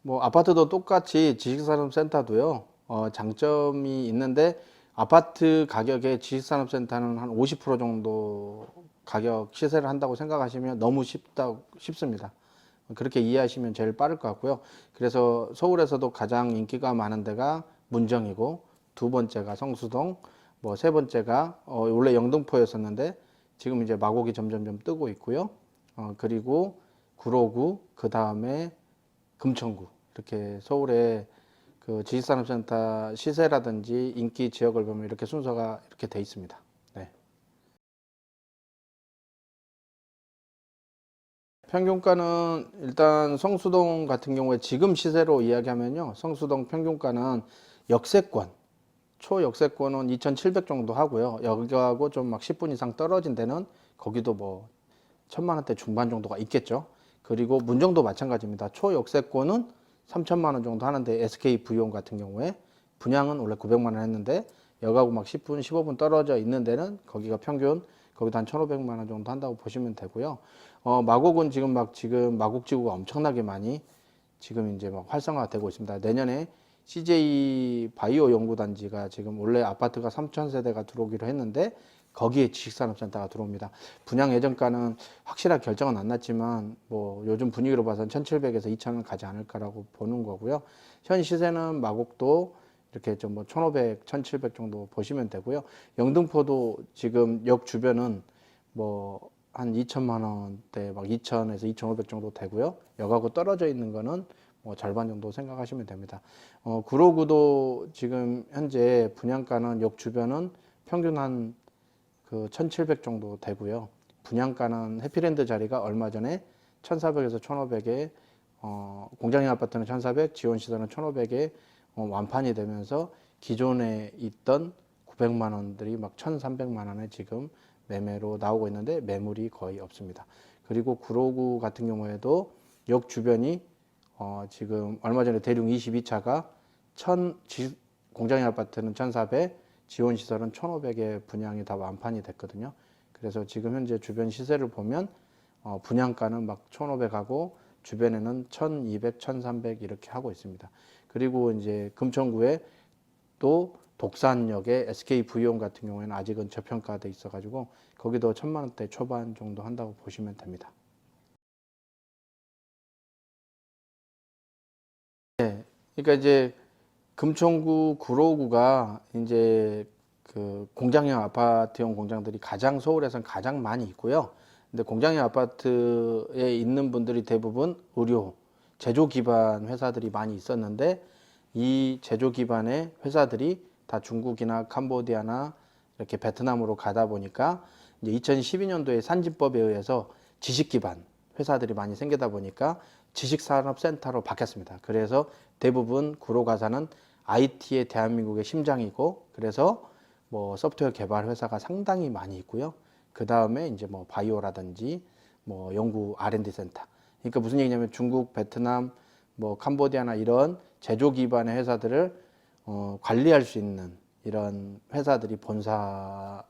뭐 아파트도 똑같이 지식산업센터도요. 장점이 있는데 아파트 가격에 지식산업센터는 한 50% 정도 가격 시세를 한다고 생각하시면 너무 쉽습니다. 그렇게 이해하시면 제일 빠를 것 같고요. 그래서 서울에서도 가장 인기가 많은 데가 문정이고, 두 번째가 성수동, 뭐 세 번째가 원래 영등포였었는데 지금 이제 마곡이 점점점 뜨고 있고요. 그리고 구로구, 그 다음에 금천구, 이렇게 서울의 그 지식산업센터 시세라든지 인기 지역을 보면 이렇게 순서가 이렇게 돼 있습니다. 네. 평균가는 일단 성수동 같은 경우에 지금 시세로 이야기하면요, 성수동 평균가는 역세권, 초역세권은 2,700 정도 하고요. 여기하고 좀 막 10분 이상 떨어진 데는 거기도 뭐 1,000만 원대 중반 정도가 있겠죠. 그리고 문정도 마찬가지입니다. 초역세권은 3천만 원 정도 하는데, SK 부이온 같은 경우에 분양은 원래 900만 원 했는데 여가고 막 10분, 15분 떨어져 있는 데는 거기가 평균 거기도 한 1,500만 원 정도 한다고 보시면 되고요. 마곡은 지금 마곡지구가 엄청나게 많이 지금 이제 막 활성화되고 있습니다. 내년에 CJ 바이오 연구단지가 지금 원래 아파트가 3,000세대가 들어오기로 했는데 거기에 지식산업센터가 들어옵니다. 분양 예정가는 확실하게 결정은 안 났지만 뭐 요즘 분위기로 봐서는 1,700에서 2,000은 가지 않을까라고 보는 거고요. 현 시세는 마곡도 이렇게 좀 뭐 1,500, 1,700 정도 보시면 되고요. 영등포도 지금 역 주변은 뭐 한 2천만 원대, 막 2,000에서 2,500 정도 되고요. 역하고 떨어져 있는 거는 뭐 절반 정도 생각하시면 됩니다. 구로구도 지금 현재 분양가는 역 주변은 평균 한 그 1,700 정도 되고요. 분양가는 해피랜드 자리가 얼마 전에 1,400에서 1,500에 공장형 아파트는 1,400, 지원시설은 1,500에 완판이 되면서 기존에 있던 900만 원들이 막 1,300만 원에 지금 매매로 나오고 있는데 매물이 거의 없습니다. 그리고 구로구 같은 경우에도 역 주변이 지금 얼마 전에 대륙 22차가 공장형 아파트는 1,400, 지원시설은 1,500에 분양이 다 완판이 됐거든요. 그래서 지금 현재 주변 시세를 보면 분양가는 막 1,500하고 주변에는 1,200, 1,300 이렇게 하고 있습니다. 그리고 이제 금천구에 또 독산역에 SK 부이온 같은 경우에는 아직은 저평가돼 있어가지고 거기도 1,000만 원대 초반 정도 한다고 보시면 됩니다. 네, 그러니까 이제 금천구, 구로구가 이제 그 공장형 아파트형 공장들이 가장 서울에선 가장 많이 있고요. 근데 공장형 아파트에 있는 분들이 대부분 의료, 제조 기반 회사들이 많이 있었는데 이 제조 기반의 회사들이 다 중국이나 캄보디아나 이렇게 베트남으로 가다 보니까 이제 2012년도에 산진법에 의해서 지식 기반 회사들이 많이 생기다 보니까 지식산업센터로 바뀌었습니다. 그래서 대부분 구로가사는 IT의 대한민국의 심장이고, 그래서 뭐 소프트웨어 개발 회사가 상당히 많이 있고요. 그 다음에 이제 뭐 바이오라든지 뭐 연구 R&D 센터. 그러니까 무슨 얘기냐면 중국, 베트남, 뭐 캄보디아나 이런 제조 기반의 회사들을 관리할 수 있는 이런 회사들이 본사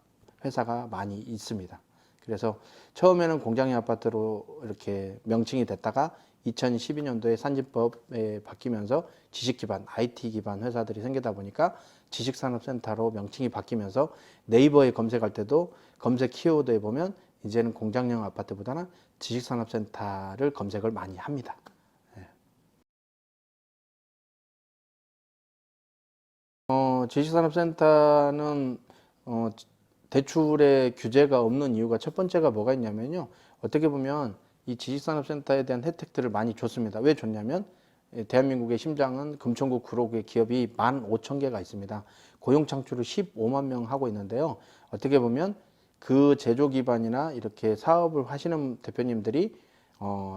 회사가 많이 있습니다. 그래서 처음에는 공장형 아파트로 이렇게 명칭이 됐다가 2012년도에 산진법에 바뀌면서 지식 기반, IT 기반 회사들이 생기다 보니까 지식산업센터로 명칭이 바뀌면서 네이버에 검색할 때도 검색 키워드에 보면 이제는 공장형 아파트보다는 지식산업센터를 검색을 많이 합니다. 지식산업센터는 대출의 규제가 없는 이유가 첫 번째가 뭐가 있냐면요. 어떻게 보면 이 지식산업센터에 대한 혜택들을 많이 줬습니다. 왜 줬냐면 대한민국의 심장은 금천구 구로구의 기업이 15,000개가 있습니다. 고용 창출을 15만 명 하고 있는데요. 어떻게 보면 그 제조 기반이나 이렇게 사업을 하시는 대표님들이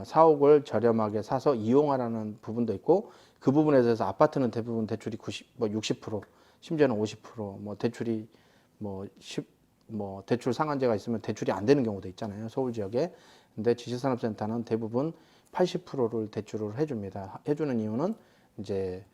사옥을 저렴하게 사서 이용하라는 부분도 있고 그 부분에 대해서 아파트는 대부분 대출이 60%, 심지어는 50%뭐 대출이 뭐 대출 상한제가 있으면 대출이 안 되는 경우도 있잖아요. 서울 지역에. 근데 지식산업센터는 대부분 80%를 대출을 해줍니다. 해주는 이유는 이제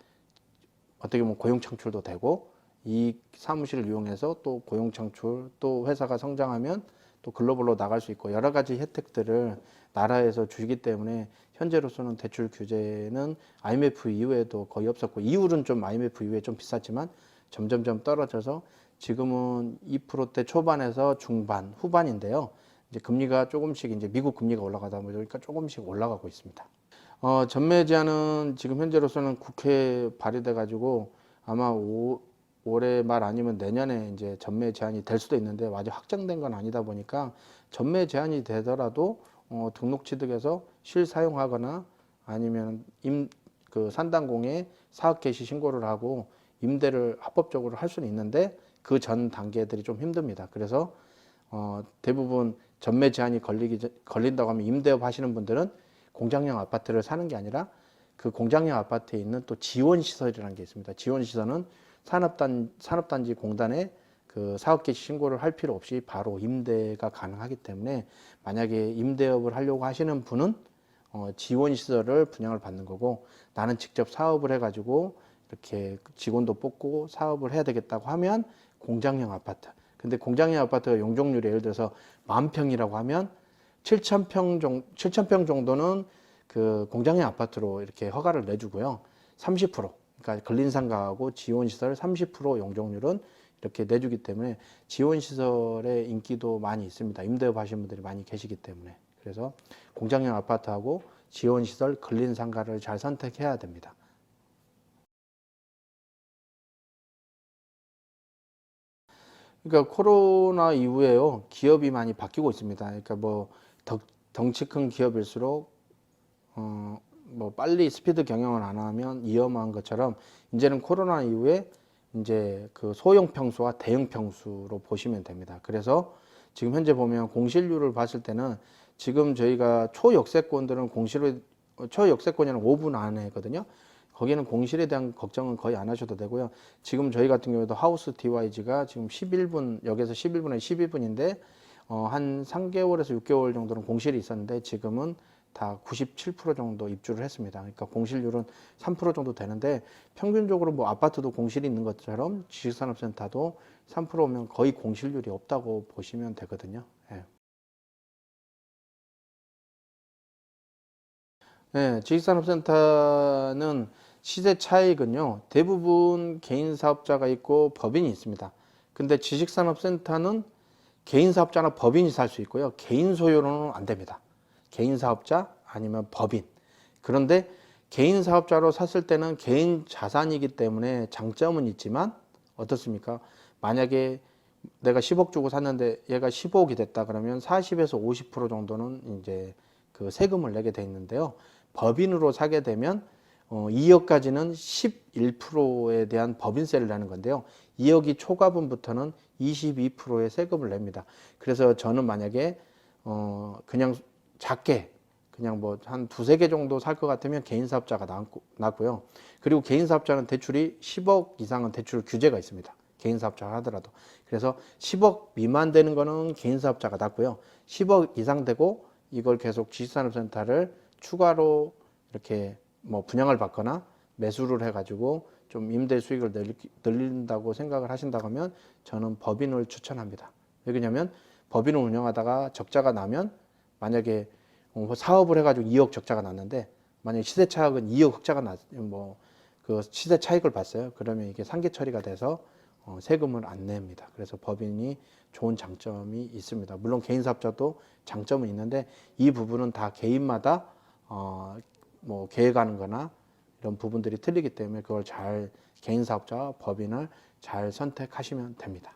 어떻게 보면 고용 창출도 되고 이 사무실을 이용해서 또 고용 창출 또 회사가 성장하면 또 글로벌로 나갈 수 있고 여러 가지 혜택들을 나라에서 주기 때문에 현재로서는 대출 규제는 IMF 이후에도 거의 없었고 이율은 좀 IMF 이후에 좀 비쌌지만 점점점 떨어져서 지금은 2%대 초반에서 중반, 후반인데요. 이제 금리가 조금씩 이제 미국 금리가 올라가다 보니까 조금씩 올라가고 있습니다. 전매 제한은 지금 현재로서는 국회에 발의돼 가지고 아마 올해 말 아니면 내년에 이제 전매 제한이 될 수도 있는데 아직 확정된 건 아니다 보니까 전매 제한이 되더라도 등록 취득해서 실사용하거나 아니면 그 산당공에 사업 개시 신고를 하고 임대를 합법적으로 할 수는 있는데 그 전 단계들이 좀 힘듭니다. 그래서 대부분 전매 제한이 걸린다고 하면 임대업 하시는 분들은 공장형 아파트를 사는 게 아니라 그 공장형 아파트에 있는 또 지원시설이라는 게 있습니다. 지원시설은 산업단지 공단에 그 사업 개시 신고를 할 필요 없이 바로 임대가 가능하기 때문에 만약에 임대업을 하려고 하시는 분은 지원시설을 분양을 받는 거고 나는 직접 사업을 해가지고 이렇게 직원도 뽑고 사업을 해야 되겠다고 하면 공장형 아파트. 근데 공장형 아파트가 용적률이 예를 들어서 10,000평이라고 하면 7,000평 정도는 그 공장형 아파트로 이렇게 허가를 내주고요. 30%, 그러니까 근린상가하고 지원시설 30% 용적률은 이렇게 내주기 때문에 지원시설의 인기도 많이 있습니다. 임대업 하시는 분들이 많이 계시기 때문에. 그래서 공장형 아파트하고 지원시설, 근린상가를 잘 선택해야 됩니다. 그러니까 코로나 이후에요, 기업이 많이 바뀌고 있습니다. 그러니까 뭐 덩치 큰 기업일수록 뭐 빨리 스피드 경영을 안 하면 위험한 것처럼 이제는 코로나 이후에 이제 그 소형 평수와 대형 평수로 보시면 됩니다. 그래서 지금 현재 보면 공실률을 봤을 때는 지금 저희가 초역세권들은 초역세권이는 5분 안에거든요. 거기는 공실에 대한 걱정은 거의 안 하셔도 되고요. 지금 저희 같은 경우에도 하우스 DYG가 지금 11분, 역에서 11분에 12분인데, 한 3개월에서 6개월 정도는 공실이 있었는데, 지금은 다 97% 정도 입주를 했습니다. 그러니까 공실률은 3% 정도 되는데, 평균적으로 뭐 아파트도 공실이 있는 것처럼 지식산업센터도 3%면 거의 공실률이 없다고 보시면 되거든요. 예. 네, 지식산업센터는 시세 차익은요, 대부분 개인 사업자가 있고 법인이 있습니다. 근데 지식산업센터는 개인 사업자나 법인이 살 수 있고요, 개인 소유로는 안 됩니다. 개인 사업자 아니면 법인. 그런데 개인 사업자로 샀을 때는 개인 자산이기 때문에 장점은 있지만 어떻습니까? 만약에 내가 10억 주고 샀는데 얘가 15억이 됐다 그러면 40에서 50% 정도는 이제 그 세금을 내게 돼 있는데요. 법인으로 사게 되면 2억까지는 11%에 대한 법인세를 내는 건데요. 2억이 초과분부터는 22%의 세금을 냅니다. 그래서 저는 만약에 그냥 작게 그냥 뭐 한 두세 개 정도 살 것 같으면 개인 사업자가 낫고요. 그리고 개인 사업자는 대출이 10억 이상은 대출 규제가 있습니다. 개인 사업자가 하더라도. 그래서 10억 미만 되는 거는 개인 사업자가 낫고요. 10억 이상 되고 이걸 계속 지식산업센터를 추가로 이렇게 뭐 분양을 받거나 매수를 해가지고 좀 임대 수익을 늘린다고 생각을 하신다고 하면 저는 법인을 추천합니다. 왜냐하면 법인을 운영하다가 적자가 나면 만약에 사업을 해가지고 2억 적자가 났는데 만약에 시세 차익은 2억 흑자가 그 시세 차익을 봤어요. 그러면 이게 상계 처리가 돼서 세금을 안 냅니다. 그래서 법인이 좋은 장점이 있습니다. 물론 개인 사업자도 장점은 있는데 이 부분은 다 개인마다 뭐 계획하는 거나 이런 부분들이 틀리기 때문에 그걸 잘 개인 사업자와 법인을 잘 선택하시면 됩니다.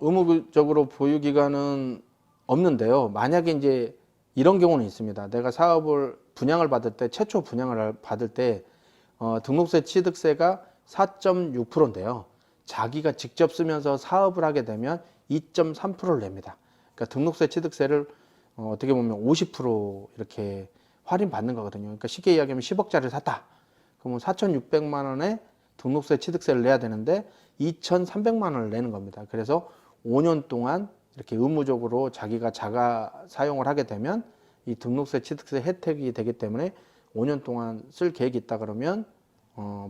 의무적으로 보유기간은 없는데요. 만약에 이제 이런 경우는 있습니다. 내가 사업을 분양을 받을 때, 최초 분양을 받을 때, 등록세 취득세가 4.6%인데요. 자기가 직접 쓰면서 사업을 하게 되면 2.3%를 냅니다. 그러니까 등록세 취득세를 어떻게 보면 50% 이렇게 할인받는 거거든요. 그러니까 쉽게 이야기하면 10억짜리를 샀다. 그러면 4,600만 원에 등록세 취득세를 내야 되는데 2,300만 원을 내는 겁니다. 그래서 5년 동안 이렇게 의무적으로 자기가 자가 사용을 하게 되면 이 등록세 취득세 혜택이 되기 때문에 5년 동안 쓸 계획이 있다 그러면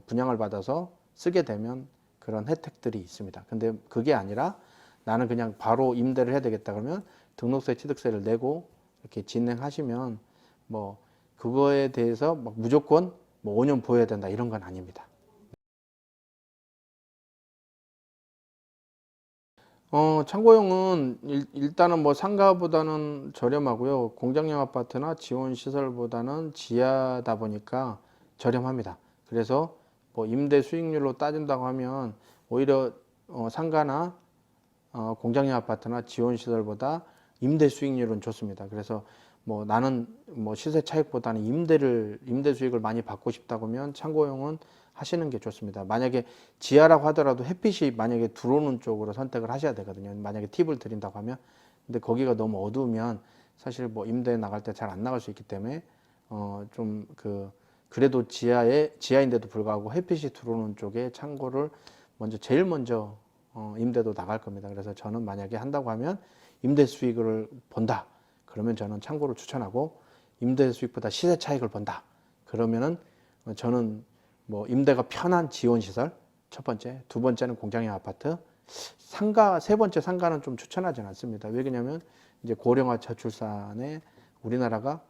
분양을 받아서 쓰게 되면 그런 혜택들이 있습니다. 근데 그게 아니라 나는 그냥 바로 임대를 해야 되겠다 그러면 등록세 취득세를 내고 이렇게 진행하시면 뭐 그거에 대해서 막 무조건 뭐 5년 보여야 된다 이런 건 아닙니다. 참고용은 일단은 뭐 상가보다는 저렴하고요. 공장형 아파트나 지원 시설보다는 지하다 보니까 저렴합니다. 그래서 뭐 임대 수익률로 따진다고 하면 오히려 상가나 공장형 아파트나 지원 시설보다 임대 수익률은 좋습니다. 그래서 뭐 나는 뭐 시세 차익보다는 임대 수익을 많이 받고 싶다고 하면 참고용은 하시는 게 좋습니다. 만약에 지하라고 하더라도 햇빛이 만약에 들어오는 쪽으로 선택을 하셔야 되거든요. 만약에 팁을 드린다고 하면. 근데 거기가 너무 어두우면 사실 뭐 임대 나갈 때 잘 안 나갈 수 있기 때문에 좀 그래도 지하인데도 불구하고 햇빛이 들어오는 쪽에 창고를 제일 먼저 임대도 나갈 겁니다. 그래서 저는 만약에 한다고 하면 임대 수익을 본다. 그러면 저는 창고를 추천하고 임대 수익보다 시세 차익을 본다. 그러면은 저는 뭐 임대가 편한 지원 시설 첫 번째, 두 번째는 공장형 아파트, 상가 세 번째 상가는 좀 추천하지는 않습니다. 왜냐하면 이제 고령화 저출산에 우리나라가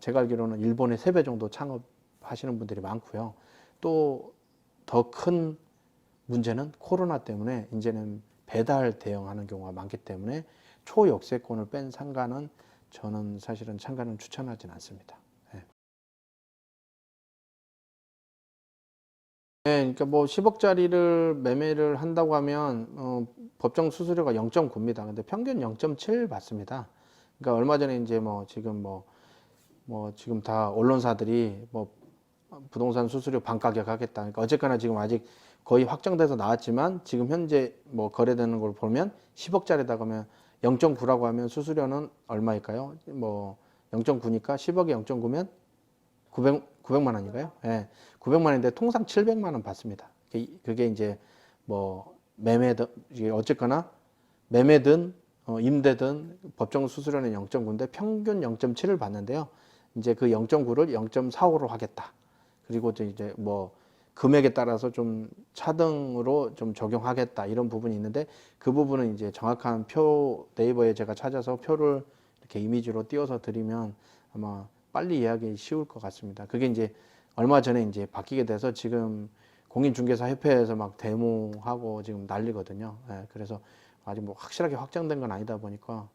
제가 알기로는 일본의 3배 정도 창업하시는 분들이 많고요. 또 더 큰 문제는 코로나 때문에 이제는 배달 대응하는 경우가 많기 때문에 초역세권을 뺀 상가는 저는 사실은 상가는 추천하지는 않습니다. 네. 네, 그러니까 뭐 10억짜리를 매매를 한다고 하면 법정 수수료가 0.9입니다. 근데 평균 0.7 받습니다. 그러니까 얼마 전에 이제 지금 다 언론사들이 뭐 부동산 수수료 반가격 하겠다. 그러니까 어쨌거나 지금 아직 거의 확정돼서 나왔지만 지금 현재 뭐 거래되는 걸 보면 10억짜리다 그러면 0.9라고 하면 수수료는 얼마일까요? 뭐 0.9니까 10억에 0.9면 900만 원인가요? 예. 900만 원인데 통상 700만 원 받습니다. 그게 이제 뭐 매매든 어쨌거나 매매든 임대든 법정 수수료는 0.9인데 평균 0.7을 받는데요. 이제 그 0.9를 0.45로 하겠다. 그리고 이제 뭐 금액에 따라서 좀 차등으로 좀 적용하겠다 이런 부분이 있는데 그 부분은 이제 정확한 표 네이버에 제가 찾아서 표를 이렇게 이미지로 띄워서 드리면 아마 빨리 이해하기 쉬울 것 같습니다. 그게 이제 얼마 전에 이제 바뀌게 돼서 지금 공인중개사 협회에서 막 데모하고 지금 난리거든요. 예, 그래서 아직 뭐 확실하게 확정된 건 아니다 보니까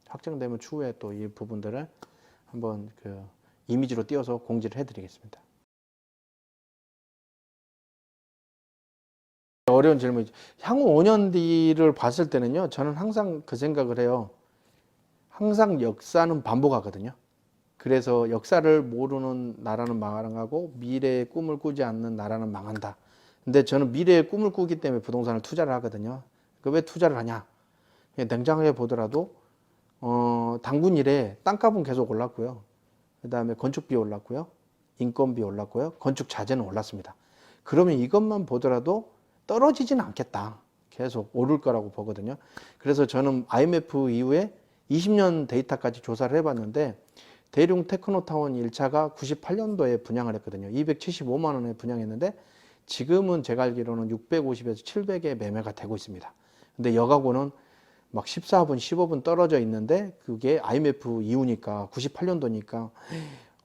확정되면 추후에 또 이 부분들을 한번 이미지로 띄워서 공지를 해드리겠습니다. 어려운 질문이죠. 향후 5년 뒤를 봤을 때는요, 저는 항상 그 생각을 해요. 항상 역사는 반복하거든요. 그래서 역사를 모르는 나라는 망하고 미래의 꿈을 꾸지 않는 나라는 망한다. 근데 저는 미래의 꿈을 꾸기 때문에 부동산을 투자를 하거든요. 그 왜 투자를 하냐? 냉정하게 보더라도 당군 이래 땅값은 계속 올랐고요. 그다음에 건축비 올랐고요. 인건비 올랐고요. 건축 자재는 올랐습니다. 그러면 이것만 보더라도 떨어지지는 않겠다. 계속 오를 거라고 보거든요. 그래서 저는 IMF 이후에 20년 데이터까지 조사를 해봤는데 대륙 테크노타운 1차가 98년도에 분양을 했거든요. 275만 원에 분양했는데 지금은 제가 알기로는 650에서 700에 매매가 되고 있습니다. 근데 여가고는 막 14분, 15분 떨어져 있는데 그게 IMF 이후니까 98년도니까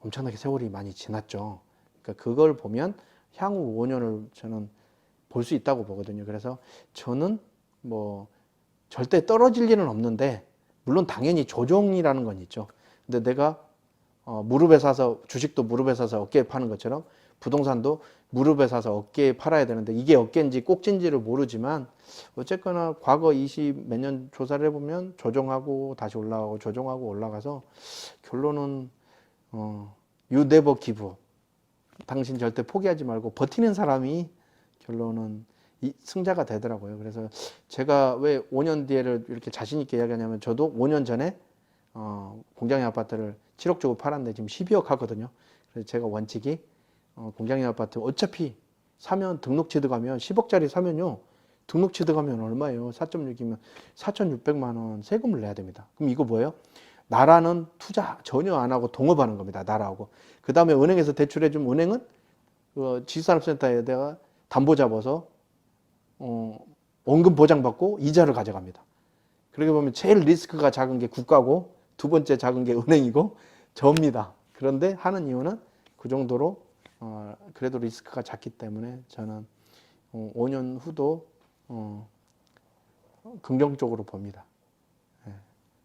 엄청나게 세월이 많이 지났죠. 그러니까 그걸 보면 향후 5년을 저는 볼 수 있다고 보거든요. 그래서 저는 뭐 절대 떨어질 일은 없는데 물론 당연히 조정이라는 건 있죠. 근데 내가 무릎에 사서 주식도 무릎에 사서 어깨에 파는 것처럼 부동산도 무릎에 사서 어깨에 팔아야 되는데 이게 어깨인지 꼭지인지를 모르지만 어쨌거나 과거 20 몇 년 조사를 해보면 조정하고 다시 올라가고 조정하고 올라가서 결론은 you never give up. 당신 절대 포기하지 말고 버티는 사람이 결론은 승자가 되더라고요. 그래서 제가 왜 5년 뒤에를 이렇게 자신 있게 이야기하냐면 저도 5년 전에 공장의 아파트를 7억 주고 팔았는데 지금 12억 하거든요. 그래서 제가 원칙이 공장의 아파트 어차피 사면 등록 취득하면 10억짜리 사면요. 등록 취득하면 얼마예요? 4.6이면 4,600만 원 세금을 내야 됩니다. 그럼 이거 뭐예요? 나라는 투자 전혀 안 하고 동업하는 겁니다. 나라하고. 그 다음에 은행에서 대출해 주면 은행은 지주산업센터에다가 담보 잡아서 원금 보장받고 이자를 가져갑니다. 그렇게 보면 제일 리스크가 작은 게 국가고 두 번째 작은 게 은행이고 접니다. 그런데 하는 이유는 그 정도로 그래도 리스크가 작기 때문에 저는 5년 후도 긍정적으로 봅니다. 예.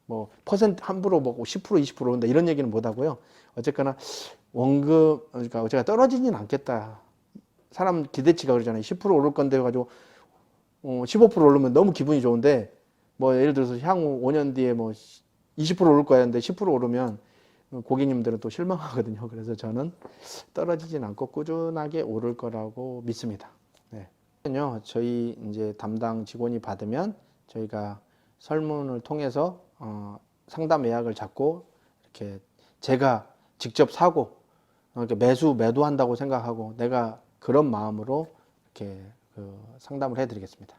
뭐 퍼센트 함부로 뭐 10% 20% 온다 이런 얘기는 못 하고요. 어쨌거나 원금 그러니까 제가 떨어지진 않겠다. 사람 기대치가 그러잖아요. 10% 오를 건데 가지고 15% 오르면 너무 기분이 좋은데 뭐 예를 들어서 향후 5년 뒤에 뭐 20% 오를 거야 했는데 10% 오르면 고객님들은 또 실망하거든요. 그래서 저는 떨어지진 않고 꾸준하게 오를 거라고 믿습니다. 네. 저희 이제 담당 직원이 받으면 저희가 설문을 통해서 상담 예약을 잡고 이렇게 제가 직접 사고 이렇게 매도한다고 생각하고 내가 그런 마음으로 이렇게 상담을 해드리겠습니다.